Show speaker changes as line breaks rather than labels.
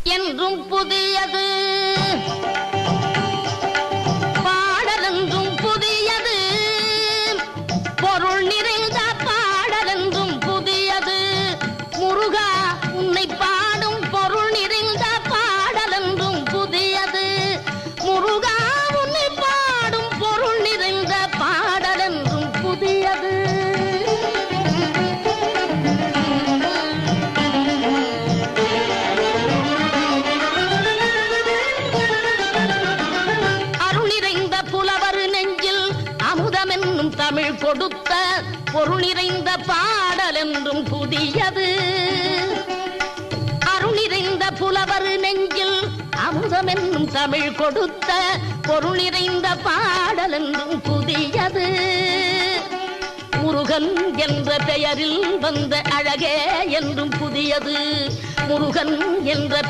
என்றும் புதியது, பாடலென்றும் புதியது, பொருள் நிறைந்த பாடலென்றும் புதியது. முருகா உன்னை பாடும் பொருள் நிறைந்த பாடலென்றும் புதியது. முருகா உன்னை பாடும் பொருள் நிறைந்த பாடலென்றும் புதியது. தமிழ் கொடுத்த பொருள் நிறைந்த பாடல் என்றும் புதியது. அருள் நிறைந்த புலவர் நெஞ்சில் அமுதம் என்னும் தமிழ் கொடுத்த பொருள் நிறைந்த பாடல் என்றும் புதியது. முருகன் என்ற பெயரில் வந்த அழகே என்றும் புதியது. முருகன் என்ற